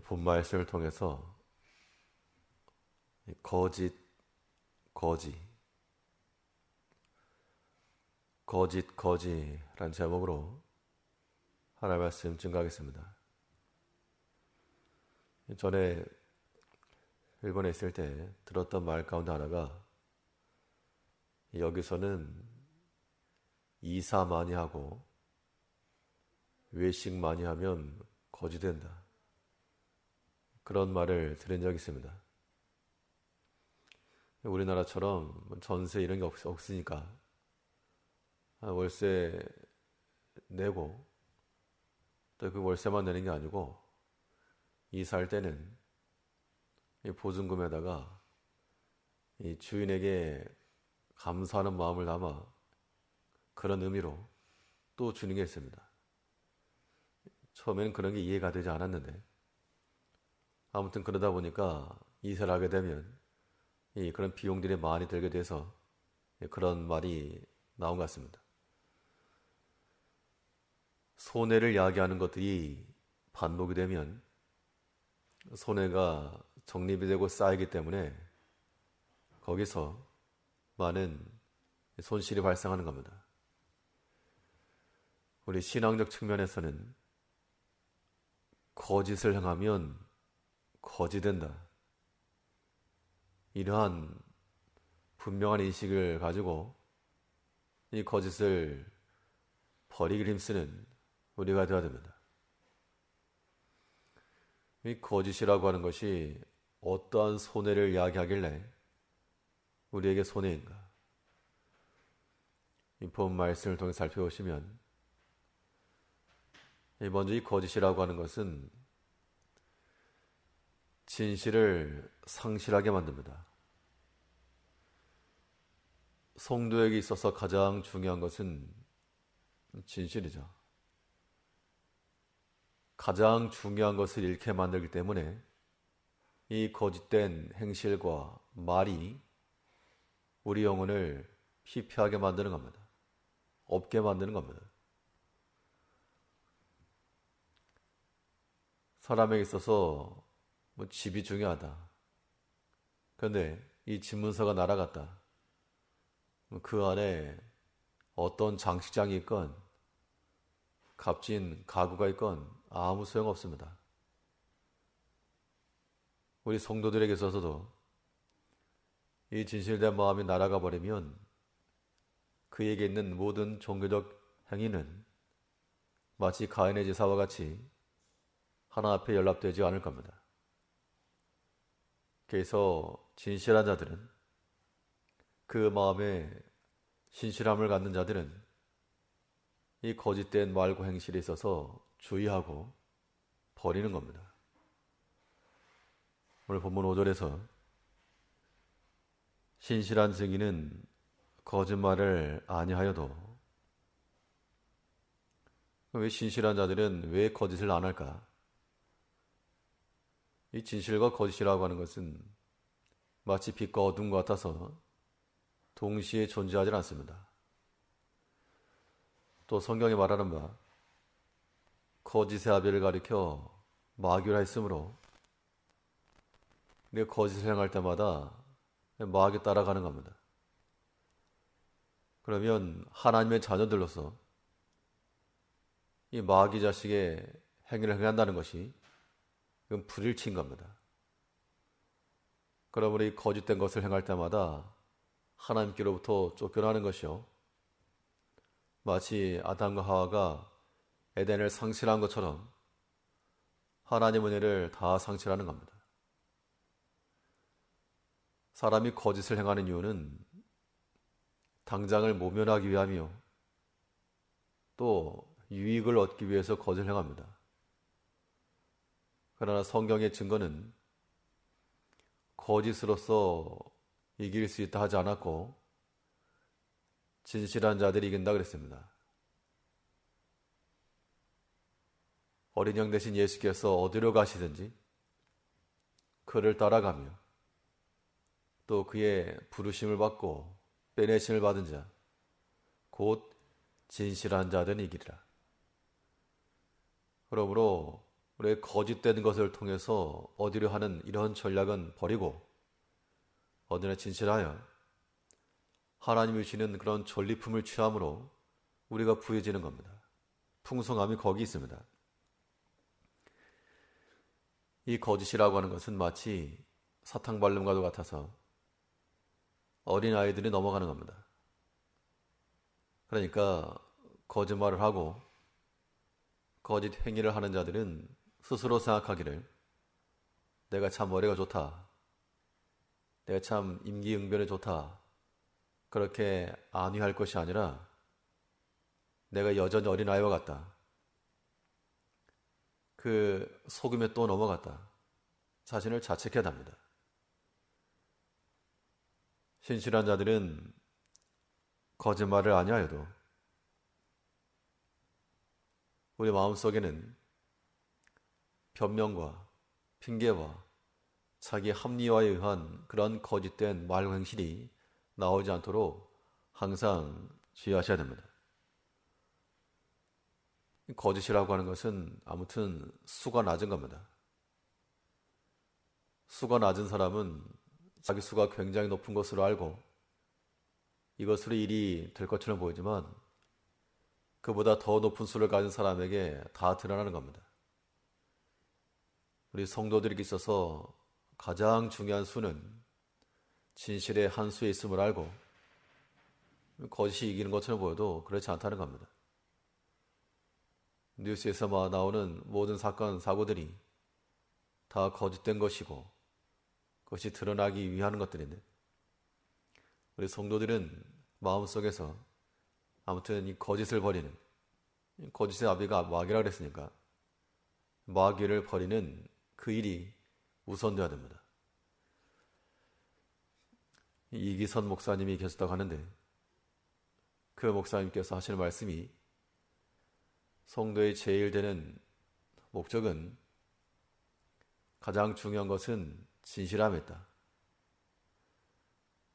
본 말씀을 통해서 거짓, 거지라는 제목으로 하나님의 말씀 증거하겠습니다. 전에 일본에 있을 때 들었던 말 가운데 하나가, 여기서는 이사 많이 하고 외식 많이 하면 거지 된다, 그런 말을 들은 적이 있습니다. 우리나라처럼 전세 이런 게 없으니까 월세 내고, 또 그 월세만 내는 게 아니고 이사할 때는 이 보증금에다가 이 주인에게 감사하는 마음을 담아 그런 의미로 또 주는 게 있습니다. 처음에는 그런 게 이해가 되지 않았는데, 아무튼 그러다 보니까 이사를 하게 되면 그런 비용들이 많이 들게 돼서 그런 말이 나온 것 같습니다. 손해를 야기하는 것들이 반복이 되면 손해가 적립이 되고 쌓이기 때문에 거기서 많은 손실이 발생하는 겁니다. 우리 신앙적 측면에서는 거짓을 행하면 거지된다, 이러한 분명한 인식을 가지고 이 거짓을 버리기 힘쓰는 우리가 되어야 됩니다. 이 거짓이라고 하는 것이 어떠한 손해를 야기하길래 우리에게 손해인가? 이 본 말씀을 통해 살펴보시면, 먼저 이 거짓이라고 하는 것은 진실을 상실하게 만듭니다. 성도에게 있어서 가장 중요한 것은 진실이죠. 가장 중요한 것을 잃게 만들기 때문에 이 거짓된 행실과 말이 우리 영혼을 피폐하게 만드는 겁니다. 없게 만드는 겁니다. 사람에게 있어서 집이 중요하다, 그런데 이 집문서가 날아갔다, 그 안에 어떤 장식장이 있건 값진 가구가 있건 아무 소용없습니다. 우리 성도들에게 있어서도 이 진실된 마음이 날아가 버리면 그에게 있는 모든 종교적 행위는 마치 가인의 제사와 같이 하나 앞에 연락되지 않을 겁니다. 그래서 진실한 자들은, 그 마음에 신실함을 갖는 자들은 이 거짓된 말과 행실에 있어서 주의하고 버리는 겁니다. 오늘 본문 5절에서 신실한 증인은 거짓말을 아니하여도, 왜 신실한 자들은 왜 거짓을 안 할까? 이 진실과 거짓이라고 하는 것은 마치 빛과 어둠 같아서 동시에 존재하지 않습니다. 또 성경이 말하는 바, 거짓의 아비를 가리켜 마귀라 했으므로 우리가 거짓을 행할 때마다 마귀 따라가는 겁니다. 그러면 하나님의 자녀들로서 이 마귀 자식의 행위를 행한다는 것이, 이건 불일치인 겁니다. 그러므로 이 거짓된 것을 행할 때마다 하나님께로부터 쫓겨나는 것이요, 마치 아담과 하와가 에덴을 상실한 것처럼 하나님 은혜를 다 상실하는 겁니다. 사람이 거짓을 행하는 이유는 당장을 모면하기 위함이요, 또 유익을 얻기 위해서 거짓을 행합니다. 그러나 성경의 증거는 거짓으로서 이길 수 있다 하지 않았고, 진실한 자들이 이긴다 그랬습니다. 어린 양 대신 예수께서 어디로 가시든지 그를 따라가며 또 그의 부르심을 받고 빼내심을 받은 자, 곧 진실한 자들은 이기리라. 그러므로 우리의 거짓된 것을 통해서 얻으려 하는 이런 전략은 버리고 언제나 진실하여 하나님이 주시는 그런 전리품을 취함으로 우리가 부유해지는 겁니다. 풍성함이 거기 있습니다. 이 거짓이라고 하는 것은 마치 사탕발름과도 같아서 어린아이들이 넘어가는 겁니다. 그러니까 거짓말을 하고 거짓 행위를 하는 자들은 스스로 생각하기를 내가 참 머리가 좋다. 내가 참 임기응변이 좋다. 그렇게 안위할 것이 아니라 내가 여전히 어린아이와 같다. 그 속임에 또 넘어갔다. 자신을 자책해야 합니다. 신실한 자들은 거짓말을 아니하여도 우리 마음속에는 변명과 핑계와 자기 합리화에 의한 그런 거짓된 말 행실이 나오지 않도록 항상 주의하셔야 됩니다. 거짓이라고 하는 것은 아무튼 수가 낮은 겁니다. 수가 낮은 사람은 자기 수가 굉장히 높은 것으로 알고 이것으로 일이 될 것처럼 보이지만 그보다 더 높은 수를 가진 사람에게 다 드러나는 겁니다. 우리 성도들에게 있어서 가장 중요한 수는 진실의 한 수에 있음을 알고 거짓이 이기는 것처럼 보여도 그렇지 않다는 겁니다. 뉴스에서 나오는 모든 사건, 사고들이 다 거짓된 것이고 그것이 드러나기 위한 것들인데 우리 성도들은 마음속에서 아무튼 이 거짓을 버리는 거짓의 아비가 마귀라고 그랬으니까 마귀를 버리는 그 일이 우선되어야 됩니다. 이기선 목사님이 계셨다고 하는데 그 목사님께서 하시는 말씀이 성도의 제일 되는 목적은 가장 중요한 것은 진실함에 있다.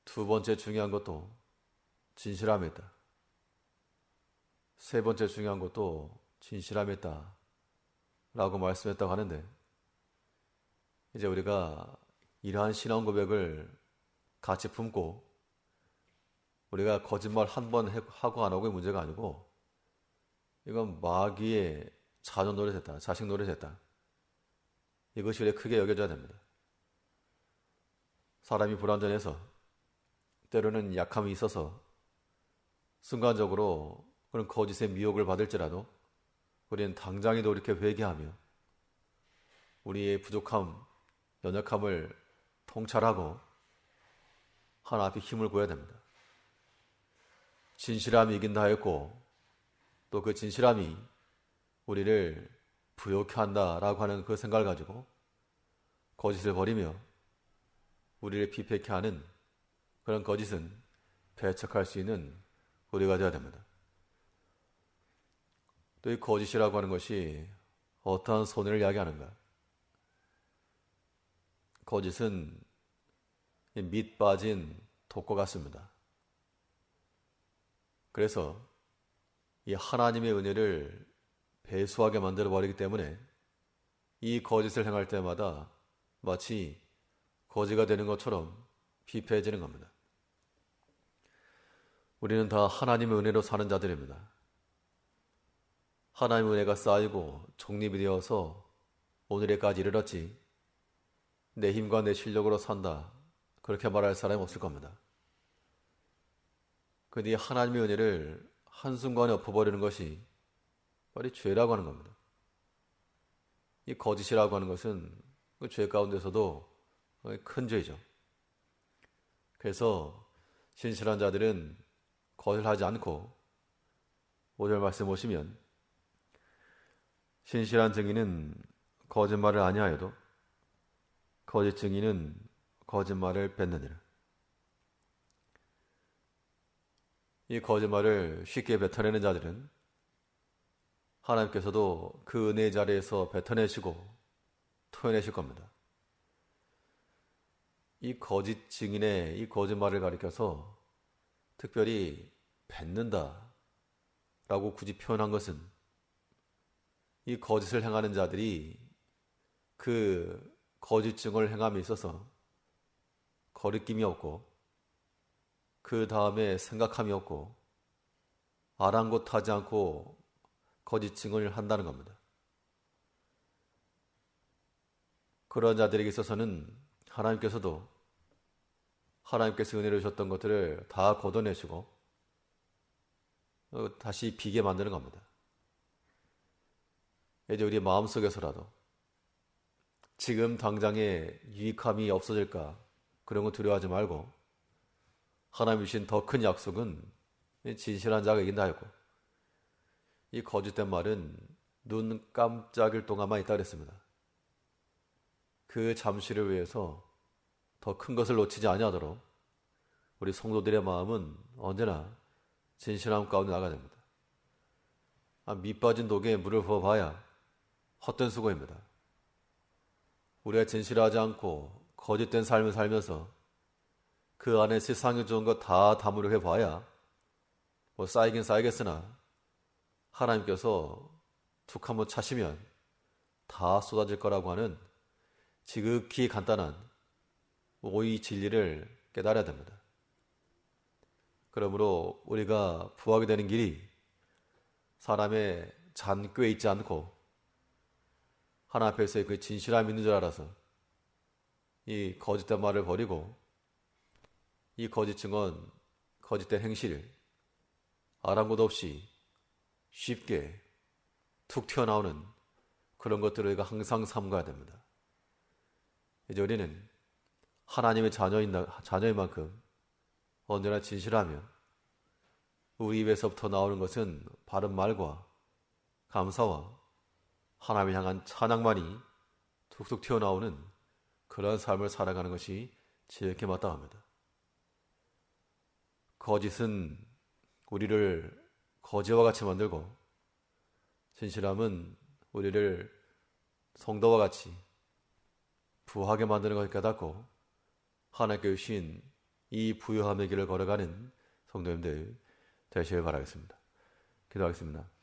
두 번째 중요한 것도 진실함에 있다. 세 번째 중요한 것도 진실함에 있다. 라고 말씀했다고 하는데 이제 우리가 이러한 신앙 고백을 같이 품고 우리가 거짓말 한 번 하고 안 하고의 문제가 아니고 이건 마귀의 자존 노릇했다. 자식 노릇했다. 이것이 우리가 크게 여겨져야 됩니다. 사람이 불완전해서 때로는 약함이 있어서 순간적으로 그런 거짓의 미혹을 받을지라도 우리는 당장에도 이렇게 회개하며 우리의 부족함, 연약함을 통찰하고 하나 앞에 힘을 구해야 됩니다. 진실함이 이긴다 하였고 또 그 진실함이 우리를 부욕해 한다라고 하는 그 생각을 가지고 거짓을 버리며 우리를 피폐케 하는 그런 거짓은 배척할 수 있는 우리가 되어야 됩니다. 또 이 거짓이라고 하는 것이 어떠한 손해를 이야기하는가? 거짓은 밑 빠진 독과 같습니다. 그래서 이 하나님의 은혜를 배수하게 만들어버리기 때문에 이 거짓을 행할 때마다 마치 거지가 되는 것처럼 피폐해지는 겁니다. 우리는 다 하나님의 은혜로 사는 자들입니다. 하나님의 은혜가 쌓이고 독립이 되어서 오늘에까지 이르렀지 내 힘과 내 실력으로 산다 그렇게 말할 사람이 없을 겁니다. 근데 이 하나님의 은혜를 한순간에 엎어버리는 것이 바로 죄라고 하는 겁니다. 이 거짓이라고 하는 것은 그 죄 가운데서도 큰 죄죠. 그래서 신실한 자들은 거짓하지 않고 5절 말씀 보시면 신실한 증인은 거짓말을 아니하여도 거짓 증인은 거짓말을 뱉느니라. 이 거짓말을 쉽게 뱉어내는 자들은 하나님께서도 그 은혜의 자리에서 뱉어내시고 토해내실 겁니다. 이 거짓 증인의 이 거짓말을 가리켜서 특별히 뱉는다 라고 굳이 표현한 것은 이 거짓을 행하는 자들이 그 거짓증을 행함에 있어서 거리낌이 없고 그 다음에 생각함이 없고 아랑곳하지 않고 거짓증을 한다는 겁니다. 그런 자들에게 있어서는 하나님께서도 하나님께서 은혜를 주셨던 것들을 다 걷어내시고 다시 비게 만드는 겁니다. 이제 우리 마음속에서라도 지금 당장에 유익함이 없어질까 그런 거 두려워하지 말고 하나님 주신 더 큰 약속은 진실한 자가 이긴다 하였고 이 거짓된 말은 눈 깜짝일 동안만 있다 그랬습니다. 그 잠시를 위해서 더 큰 것을 놓치지 아니하도록 우리 성도들의 마음은 언제나 진실함 가운데 나가야 됩니다. 밑 빠진 독에 물을 부어봐야 헛된 수고입니다. 우리가 진실하지 않고 거짓된 삶을 살면서 그 안에 세상에 좋은 거 다 담으려 해봐야 뭐 쌓이긴 쌓이겠으나 하나님께서 툭 한번 차시면 다 쏟아질 거라고 하는 지극히 간단한 오이 진리를 깨달아야 됩니다. 그러므로 우리가 부하게 되는 길이 사람의 잔꾀에 있지 않고 하나님 앞에서의 그 진실함이 있는 줄 알아서 이 거짓된 말을 버리고 이 거짓증언, 거짓된 행실 아랑곳 없이 쉽게 툭 튀어나오는 그런 것들을 우리가 항상 삼가야 됩니다. 이제 우리는 하나님의 자녀인 만큼 언제나 진실하며 우리 입에서부터 나오는 것은 바른 말과 감사와 하나님을 향한 찬양만이 툭툭 튀어나오는 그런 삶을 살아가는 것이 지극히 마땅합니다. 거짓은 우리를 거지와 같이 만들고 진실함은 우리를 성도와 같이 부하게 만드는 것을 깨닫고 하나님께 주신 이 부유함의 길을 걸어가는 성도님들 되시길 바라겠습니다. 기도하겠습니다.